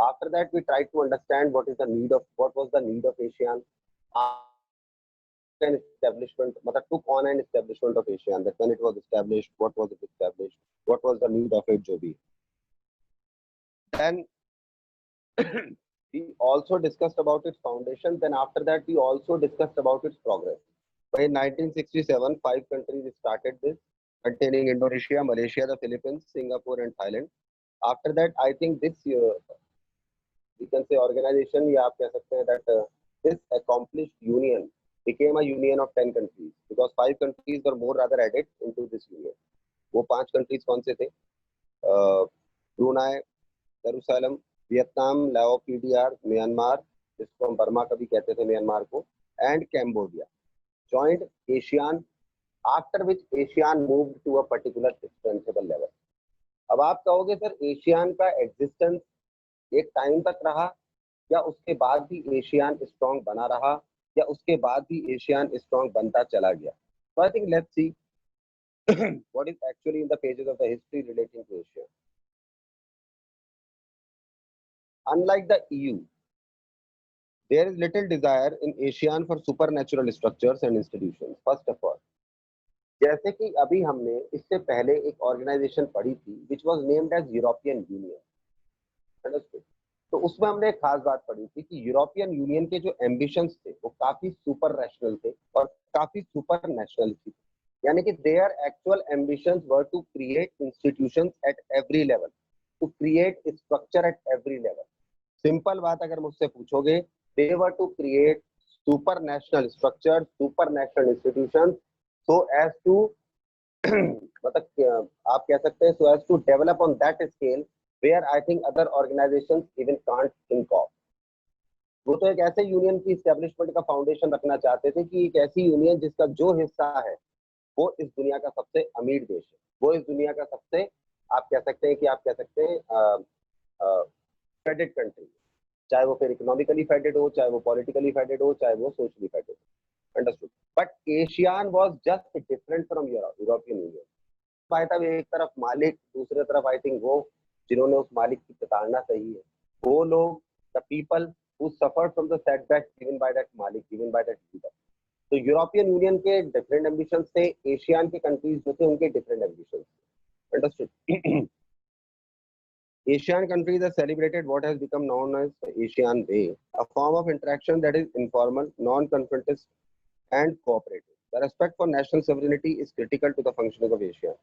After that, we tried to understand what was the need of ASEAN. An establishment, took on an establishment of ASEAN, that when it was established, what was it established, what was the need of it, jo bhi. Then we also discussed about its foundation. Then after that, we also discussed about its progress. By 1967, 5 countries started this, containing Indonesia, Malaysia, the Philippines, Singapore, and Thailand. After that, I think this year, we can say organization, या आप कह सकते हैं that this accomplished union became a union of 10 countries, because 5 countries were more rather added into this union. वो 5 countries कौन से थे? Brunei, Jerusalem, Vietnam, लाओ, पीडीआर, म्यांमार, जिसको हम बर्मा कभी कहते थे म्यांमार को, and Cambodia joined ASEAN, after which ASEAN moved to a particular strengthable level. अब आप कहोगे सर एशियान का एग्जिस्टेंस एक टाइम तक रहा, या उसके बाद भी एशियान स्ट्रॉन्ग बना रहा, या उसके बाद भी एशियान स्ट्रॉन्ग बनता चला गया? So I think let's see what is actually in the pages of the history relating to Asia. Unlike the EU, there is little desire in ASEAN for supernatural structures and institutions. First of all, जैसे कि अभी हमने इससे पहले एक organisation पढ़ी थी which was named as European union, understood? तो उसमें हमने एक खास बात पढ़ी थी कि यूरोपियन यूनियन के जो एम्बिशंस थे वो काफी सुपर रैशनल थे और काफी सुपर नेशनल थे, यानी कि their actual ambitions were to create institutions at every level, to create structure at every level. Simple बात अगर मुझसे पूछोगे, they were to create super national structure, super national institutions, so as to मतलब आप कह सकते हैं so as to develop on that scale where I think other organizations even can't think of. वो तो एक ऐसे यूनियन की एस्टेब्लिशमेंट का फाउंडेशन रखना चाहते थे कि एक ऐसी यूनियन जिसका जो हिस्सा है वो इस दुनिया का सबसे अमीर देश है, वो इस दुनिया का सबसे, आप कह सकते हैं कि आप कह सकते हैं फेडेड कंट्री, चाहे वो फिर इकोनॉमिकली फेडेड हो, चाहे वो पॉलिटिकली फेडेड हो, चाहे वो सोशली फेडेड हो. Understood. But ASEAN was just different from European Union. भाई साहब, एक तरफ मालिक, दूसरे तरफ आई थिंक वो जिन्होंने उस मालिक की प्रताड़ना सही है, वो लोग, the people who suffered from the setbacks given by that मालिक, given by that leader. तो यूरोपियन यूनियन के डिफरेंट एम्बिशंस थे, एशियन के कंट्रीज जो थे उनके डिफरेंट एम्बिशंस थे. Understood? Asian countries have celebrated what has become known as the ASEAN Way, a form of interaction that is informal, non-confrontist, and cooperative. The respect for national sovereignty is critical to the functioning of ASEAN.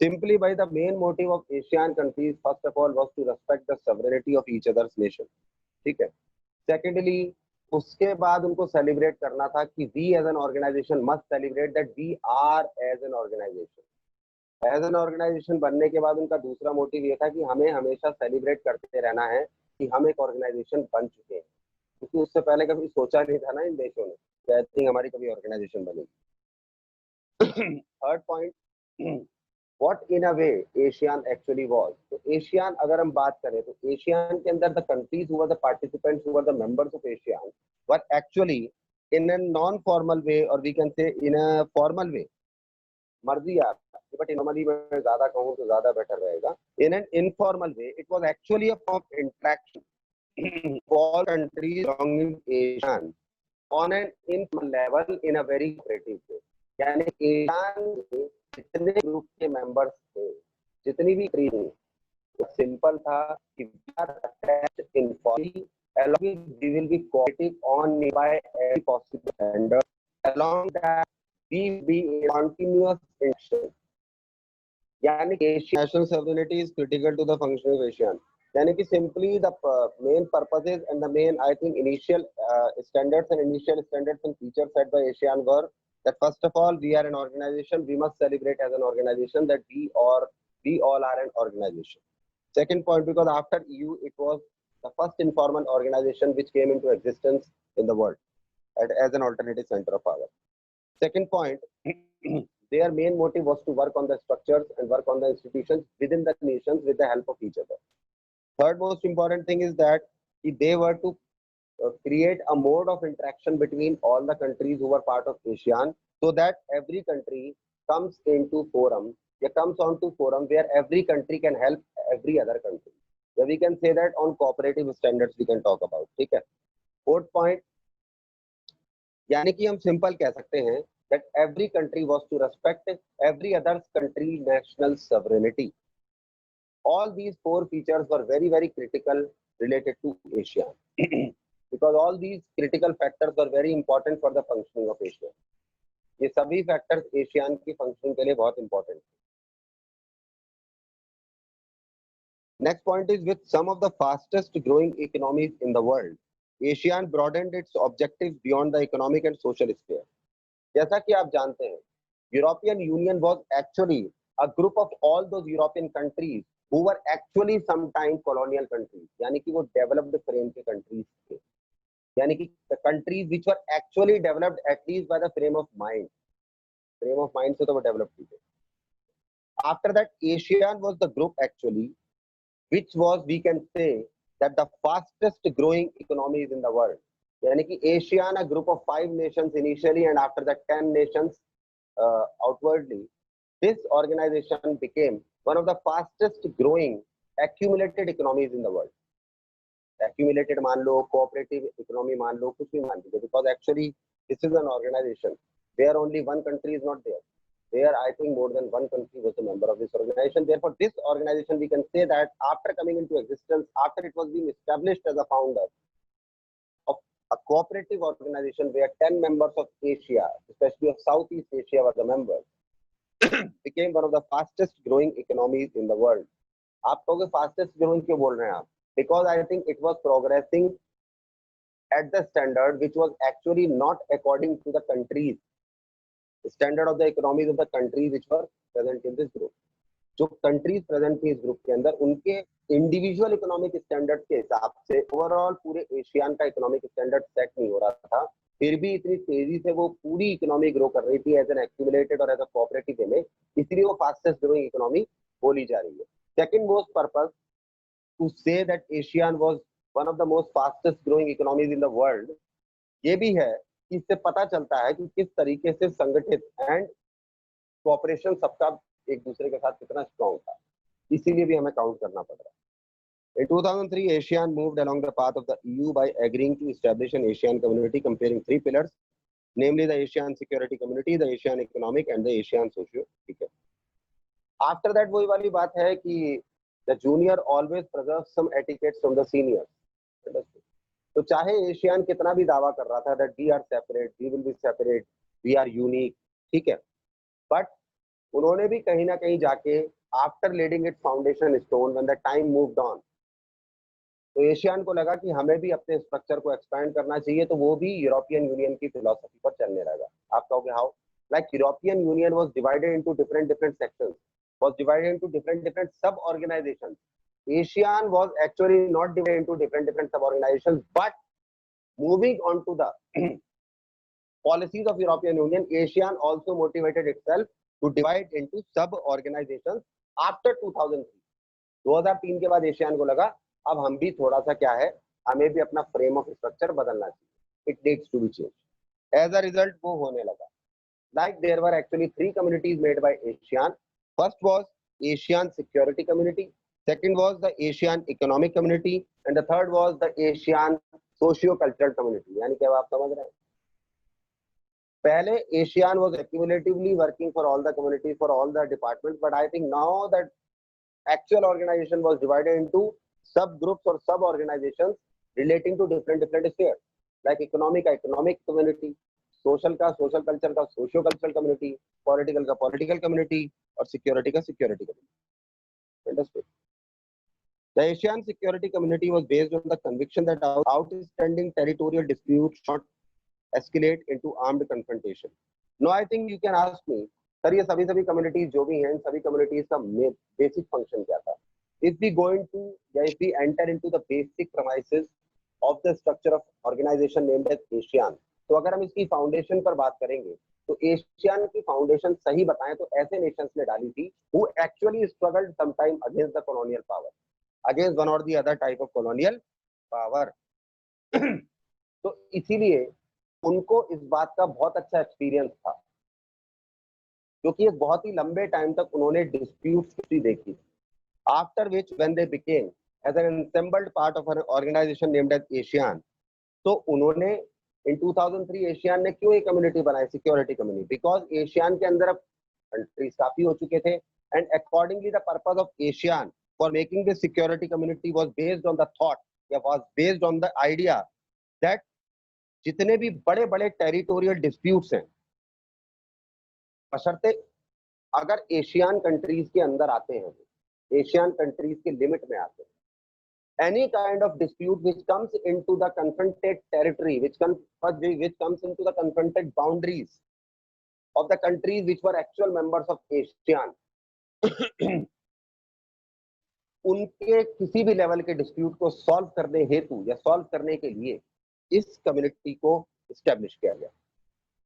Simply by the main motive of ASEAN countries, first of all, was to respect the sovereignty of each other's nation. ठीक है. Secondly, उसके बाद उनको celebrate करना था कि we as an organization must celebrate that we are as an organization. As an organization बनने के बाद उनका दूसरा मोटिव ये था कि हमें हमेशा सेलिब्रेट करते रहना है कि हम एक ऑर्गेनाइजेशन बन चुके हैं, क्योंकि उससे पहले कभी सोचा नहीं था ना इन देशों ने कि आई थिंक हमारी कभी ऑर्गेनाइजेशन बनेगी. Third point, what in a way Asian actually was. तो एशियन अगर हम बात करें तो एशियन के अंदर the countries who were the participants who were the members of Asian were actually in a non formal way, और वी कैन से इन अ फॉर्मल वे, मर्जी आप, बट नॉर्मली मैं ज्यादा कहूँ तो ज्यादा बेटर रहेगा. In an informal way it was actually a form of interaction for countries belonging to ASEAN on an informal level in a very cooperative way. यानी Asian के जितने ग्रुप के मेंबर्स थे, जितनी भी कंट्री थी, वो सिंपल था कि we are attached informally, along with we will be cooperative on by every possible standard. Along that we will be in continuous interaction. यानी national sovereignty is critical to the functioning of ASEAN. यानी कि simply the main purposes and the main I think initial standards and features set by ASEAN were that first of all we are an organization, we must celebrate as an organization that we all are an organization. Second point, because after EU it was the first informal organization which came into existence in the world as an alternative center of power. Second point, their main motive was to work on the structures and work on the institutions within the nations with the help of each other. Third most important thing is that they were to create a mode of interaction between all the countries who were part of ASEAN, so that every country comes onto forum where every country can help every other country. या we can say that on cooperative standards we can talk about, ठीक है। Fourth point, यानी कि हम simple कह सकते हैं that every country was to respect every other country national sovereignty. All these four features were very, very critical related to ASEAN because all these critical factors were very important for the functioning of ASEAN. ये सभी factors ASEAN की functioning के लिए बहुत important है। Next point is with some of the fastest growing economies in the world, ASEAN broadened its objectives beyond the economic and social sphere. जैसा कि आप जानते हैं, European Union was actually a group of all those European countries who were actually sometime colonial countries, यानी कि वो developed frame के countries थे, यानी कि the countries which were actually developed at least by the frame of mind से तो वो developed थे। After that, ASEAN was the group actually which was, we can say that the fastest growing economies in the world. यानी कि ASEAN, a group of 5 nations initially and after that 10 nations outwardly, this organization became one of the fastest growing accumulated economies in the world. Accumulated मान लो, cooperative economy मान लो, कुछ भी मान लीजिए, because actually this is an organization where only one country is not there. There, I think more than one country was a member of this organization. Therefore, this organization, we can say that after coming into existence, after it was being established as a founder of a cooperative organization where 10 members of Asia, especially of Southeast Asia, were the members, became one of the fastest growing economies in the world. आप कहोगे fastest growing क्यों बोल रहे हैं आप? Because I think it was progressing at the standard which was actually not according to the countries standard of the economies of the countries which were present in this group. जो countries present थी इस group के अंदर, उनके individual economic standards के हिसाब से overall पूरे एशियान का economic standard set नहीं हो रहा था, फिर भी इतनी तेजी से वो पूरी इकोनॉमी ग्रो कर रही थी एज एन एक्यूमुलेटेड और एज अ कोऑपरेटिव वे में, इसलिए वो फास्टेस्ट ग्रोइंग इकोनॉमी बोली जा रही है। Second most purpose to say that ASEAN was one of the most fastest growing economies in the world, ये भी है कि इससे पता चलता है कि किस तरीके से संगठित एंड कोऑपरेशन सबका एक दूसरे के साथ कितना स्ट्रॉन्ग था, इसीलिए भी हमें काउंट करना पड़ रहा है। In 2003, ASEAN moved along the path of the EU by agreeing to establish an ASEAN community comparing 3 pillars, namely the ASEAN Security Community, the ASEAN Economic and the ASEAN Socio. ठीक है। After that वही वाली बात है कि the junior always preserves some etiquettes from the seniors. तो चाहे ASEAN कितना भी दावा कर रहा था that we are separate, we will be separate, we are unique, ठीक है, बट उन्होंने भी कहीं ना कहीं जाके after laying its foundation stone when the time moved on, तो एशियान को लगा कि हमें भी अपने स्ट्रक्चर को एक्सपैंड करना चाहिए, तो वो भी यूरोपियन यूनियन की फिलॉसफी पर चलने लगा। आप कहोगे how? Like European Union was divided into different sections, was divided into different sub organisations. ASEAN was actually not divided into different sub organisations, but moving on to the policies of European Union, ASEAN also motivated itself to divide into sub organizations after 2003. 2003 के बाद ASEAN को लगा अब हम भी थोड़ा सा क्या है, हमें भी अपना फ्रेम ऑफ स्ट्रक्चर बदलना चाहिए, it needs to be change. As a result वो होने लगा। Like there were actually 3 communities made by ASEAN. First was Asian security community, second was the Asian economic community and the third was the Asian socio cultural community. यानी क्या आप समझ रहे हैं? पहले Asian was accumulatively working for all the communities, for all the departments, but I think now that actual organization was divided into subgroups or sub organizations relating to different spheres, like economic का economic community, social का social culture का socio cultural community, political का political community और security का security community. Understood? The Asian security community was based on the conviction that outstanding territorial disputes should escalate into armed confrontation. Now I think you can ask me, sir ये सभी communities जो भी हैं, सभी communities का basic function क्या था? If we going to या if we enter into the basic premises of the structure of organization named as ASEAN, तो अगर हम इसकी फाउंडेशन पर बात करेंगे तो एशियान की फाउंडेशन सही बताएं तो ऐसे नेशंस ने डाली थी who actually struggled some time against the colonial power, against one or the other type of colonial power. तो इसीलिए उनको इस बात का बहुत अच्छा एक्सपीरियंस था, क्योंकि एक बहुत ही लंबे टाइम तक उन्होंने डिस्प्यूट देखी। After which when they became as an assembled part of an organization named as ASEAN. तो उन्होंने in 2003 ASEAN ने क्यों एक कम्युनिटी बनाई, सिक्योरिटी कम्युनिटी, बिकॉज एशियान के अंदर अब कंट्रीज काफी हो चुके थे, and accordingly the purpose of ASEAN for making this security community was based on the thought या was based on the idea that जितने भी बड़े बड़े टेरिटोरियल डिस्प्यूट्स हैं, बशर्ते अगर एशियान कंट्रीज के अंदर आते हैं, एशियान कंट्रीज के लिमिट में आते हैं, any kind of dispute which comes into the confronted territory, which comes into the confronted boundaries of the countries which were actual members of ASEAN, उनके किसी भी लेवल के डिस्प्यूट को सॉल्व करने हेतु या सॉल्व करने के लिए इस कम्युनिटी को एस्टेब्लिश किया गया।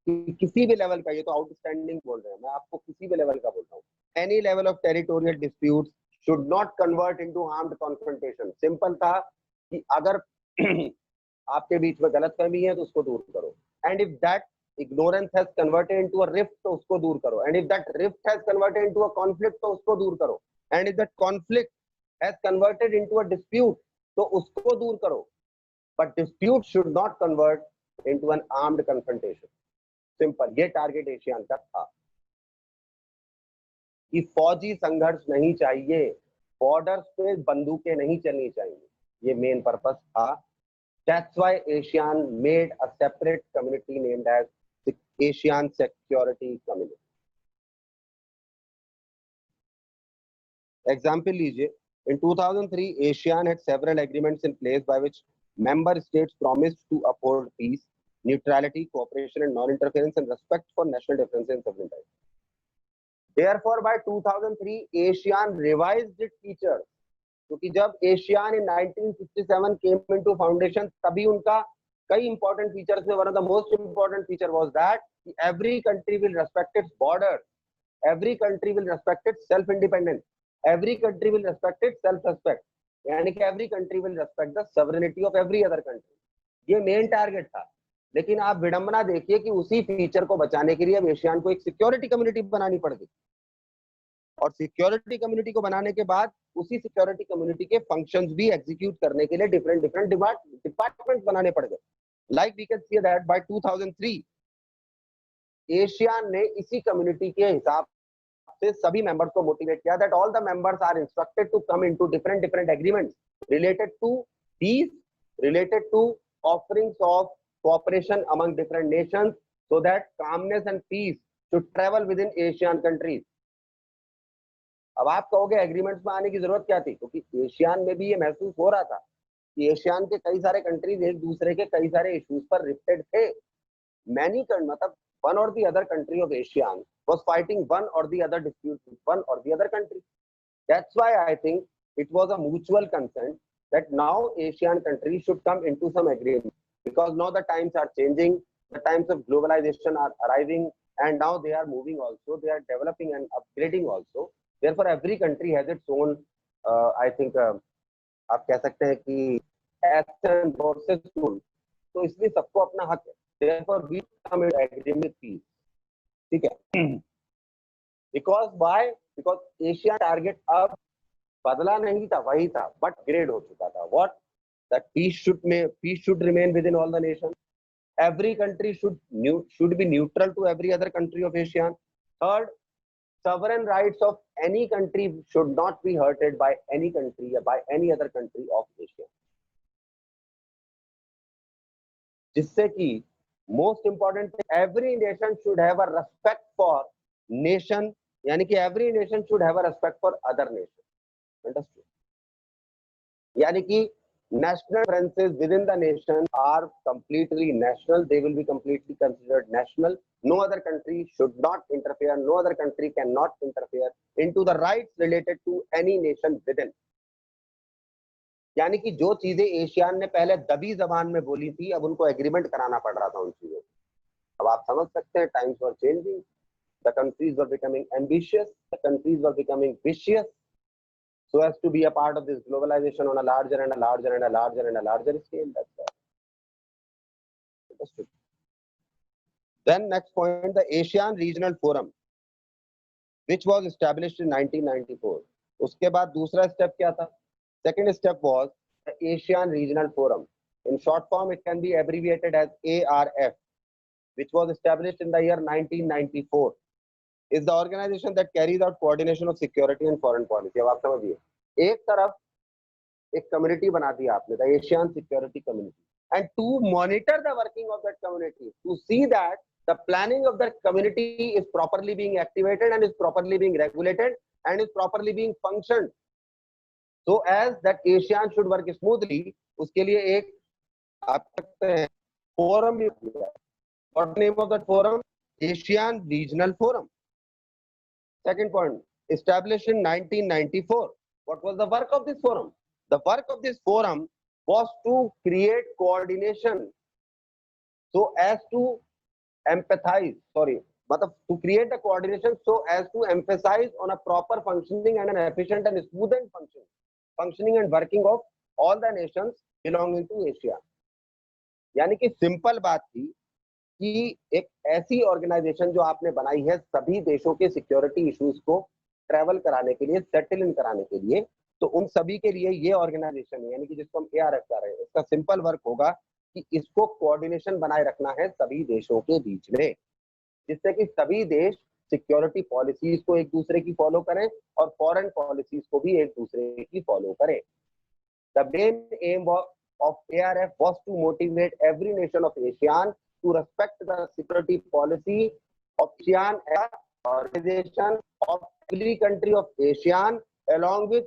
कि किसी भी लेवल का, ये तो आउटस्टैंडिंग बोल रहे हैं, मैं आपको किसी भी लेवल का बोल रहा हूँ, any level of territorial dispute should not convert into armed confrontation. Simple था कि अगर आपके बीच में गलतफहमी है तो उसको दूर करो, and if that ignorance has converted into a rift तो उसको दूर करो, and if that rift has converted into a conflict तो उसको दूर करो, and if that conflict has converted into a dispute तो उसको दूर करो, but dispute should not convert into an armed confrontation. Simple, ये टारगेट एशियान का था कि फौजी संघर्ष नहीं चाहिए, बॉर्डर्स पे बंदूकें नहीं चलनी चाहिए, ये मेन पर्पस था। That's why ASEAN made a separate community named as the ASEAN Security Community. Example लीजिए, in 2003 ASEAN had several agreements in place by which member states promised to uphold peace, neutrality, cooperation and non-interference and respect for national differences and sovereignty. Therefore, by 2003, ASEAN revised its features. क्योंकि जब ASEAN in 1967 came into foundation, तभी उनका कई important features में one of the most important feature was that every country will respect its borders, every country will respect its self-independence, every country will respect its self-respect, यानी कि every country will respect the sovereignty of every other country. ये main target था। लेकिन आप विडंबना देखिए कि उसी फीचर को बचाने के लिए अब एशियान को एक सिक्योरिटी कम्युनिटी बनानी पड़ गई, और सिक्योरिटी कम्युनिटी को बनाने के बाद उसी सिक्योरिटी कम्युनिटी के फंक्शंस भी एग्जीक्यूट करने के लिए डिफरेंट डिपार्टमेंट्स बनाने पड़ गए। Like we can see that by 2003 ASEAN ने इसी कम्युनिटी के हिसाब से सभी मेंबर्स को मोटिवेट किया that all the members are instructed to come into different agreements related to peace, related to offerings of cooperation among different nations so that calmness and peace should travel within ASEAN countries. अब आप कहोगे agreements में आने की जरूरत क्या थी, क्योंकि एशियान में भी ये महसूस हो रहा था कि एशियान के कई सारे कंट्रीज एक दूसरे के कई सारे इश्यूज पर रिफ्टेड थे। मैनी मतलब one or the other country of ASEAN was fighting one or the other dispute with one or the other country. That's why I think it was a mutual consent that now ASEAN countries should come into some agreement, because now the times are changing, the times of globalization are arriving, and now they are moving also, they are developing and upgrading also. Therefore, every country has its own, I think, आप कह सकते हैं कि action versus tool. तो इसलिए सबको अपना हक है. Therefore, we come in agreement with peace. ठीक है? Because why? Because Asia target अब बदला नहीं था, वही था, but grade हो चुका था. What? That peace should remain within all the nations. Every country should be neutral to every other country of ASEAN. Third, sovereign rights of any country should not be hurted by any country or by any other country of ASEAN. जिससे कि most important, every nation should have a respect for nation, यानी कि every nation should have a respect for other nation. Understood? यानी कि national differences within the nation are completely national. They will be completely considered national. No other country should not interfere. No other country cannot interfere into the rights related to any nation within. यानी कि जो चीजें ASEAN ने पहले दबी जबान में बोली थी, अब उनको एग्रीमेंट कराना पड़ रहा था उन चीजों। अब आप समझ सकते हैं, times were changing, the countries were becoming ambitious, the countries were becoming vicious, so as to be a part of this globalization on a larger and a larger and a larger and a larger scale. That's why. Understood. Then next point, the ASEAN Regional Forum, which was established in 1994. उसके बाद दूसरा step क्या था? Second step was the ASEAN Regional Forum. In short form, it can be abbreviated as ARF, which was established in the year 1994. Is the organization that carries out coordination of security and foreign policy. अब आप समझिए, एक तरफ एक community बना दिया आपने, the Asian Security Community, and to monitor the working of that community, to see that the planning of that community is properly being activated and is properly being regulated and is properly being functioned, so as that ASEAN should work smoothly. उसके लिए एक आप सकते हैं forum भी है. What name of that forum? ASEAN Regional Forum. Second point, established in 1994. What was the work of this forum? The work of this forum was to create coordination so as to empathize, to create the coordination so as to emphasize on a proper functioning and an efficient and smooth and functioning and working of all the nations belonging to Asia. यानी कि simple बात थी कि एक ऐसी organisation जो आपने बनाई है सभी देशों के सिक्योरिटी इश्यूज को ट्रैवल कराने के लिए, सेटल इन कराने के लिए, तो उन सभी के लिए ये ऑर्गेनाइजेशन है, यानी कि जिसको हम ARF कह रहे हैं, इसका सिंपल वर्क होगा कि इसको कोऑर्डिनेशन बनाए रखना है सभी देशों के बीच में, जिससे कि सभी देश सिक्योरिटी पॉलिसीज को एक दूसरे की फॉलो करें और फॉरेन पॉलिसीज को भी एक दूसरे की फॉलो करें. The main M of ARF was to motivate every nation of ASEAN to respect the security policy of ASEAN as an organization of every country of ASEAN, along with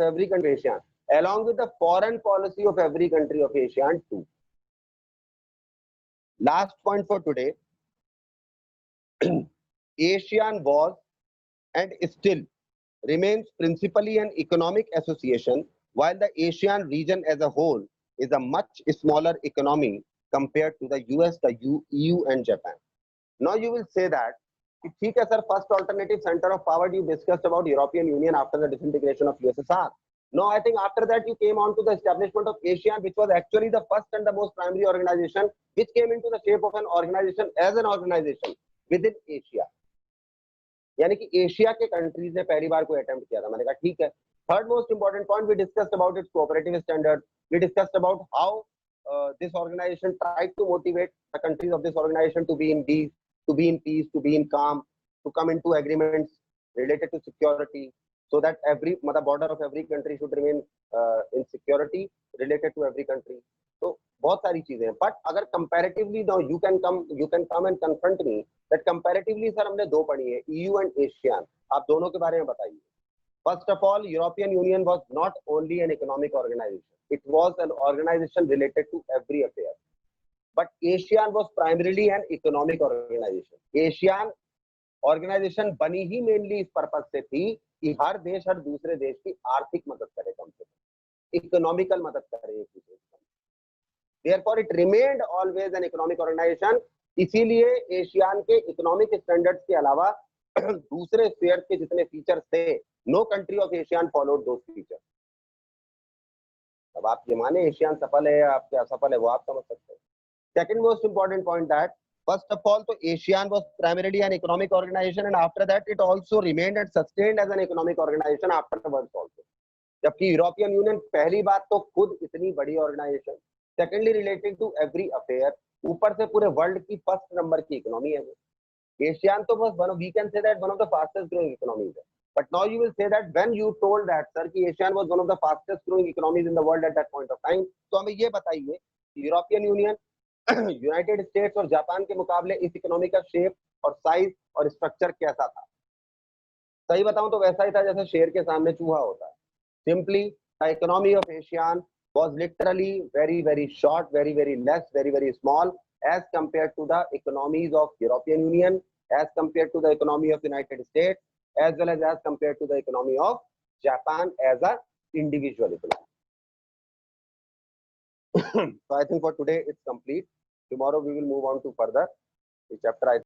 every country ASEAN, along with the foreign policy of every country of ASEAN too. Last point for today, ASEAN was and still remains principally an economic association, while the ASEAN region as a whole is a much smaller economy compared to the US, the EU and Japan. Now you will say that, ठीक है sir, first alternative center of power you discussed about European Union after the disintegration of USSR. No, I think after that you came on to the establishment of ASEAN, which was actually the first and the most primary organization which came into the shape of an organization as an organization within Asia. यानी कि Asia के countries ने पहली बार कोई attempt किया था. मैंने कहा ठीक है. Third most important point, we discussed about its cooperative standard, we discussed about how this organization tried to motivate the countries of this organization to be in peace, to be in calm, to come into agreements related to security, so that the border of every country should remain in security related to every country. तो बहुत सारी चीजें हैं. But अगर comparatively now you can come and confront me that comparatively sir हमने दो पढ़ी है, EU एंड एशियन. आप दोनों के बारे में बताइए. First of all, European Union was not only an economic organization, it was an organization related to every affair. But ASEAN was primarily an economic organization. ASEAN organization बनी ही mainly इस purpose से थी कि हर देश हर दूसरे देश की आर्थिक मदद करे, कम से कम इकोनॉमिकल मदद करे एक दूसरे की. Therefore, it remained always an economic organization. इसीलिए एशियान के इकोनॉमिक स्टैंडर्ड्स के अलावा दूसरे स्फीयर्स के जितने फीचर्स थे, no country of ASEAN followed those features. अब आप ये माने एशियान सफल है या आपके असफल है, वो आप समझ सकते हैं. Second most important point that first of all, तो ASEAN was primarily an economic organisation and after that it also remained and sustained as an economic organisation afterwards also. जबकि यूरोपियन यूनियन पहली बात तो खुद इतनी बड़ी organisation, secondly related to every affair, ऊपर से पूरे वर्ल्ड की फर्स्ट नंबर की इकोनॉमी है वो. एशियान तो बस we can say that one of the fastest growing economies है. But now you will say that when you told that sir कि ASEAN was one of the fastest growing economies in the world at that point of time, तो हमें ये बताइए European union, United states और Japan के मुकाबले इस economy का शेप और साइज और स्ट्रक्चर कैसा था? सही बताऊं तो वैसा ही था जैसे शेर के सामने चूहा होता है. Simply the economy of ASEAN was literally very short, very less, very small as compared to the economies of European Union, as compared to the economy of United States, as well as compared to the economy of Japan as a individual economy. So I think for today it's complete. Tomorrow we will move on to further chapter.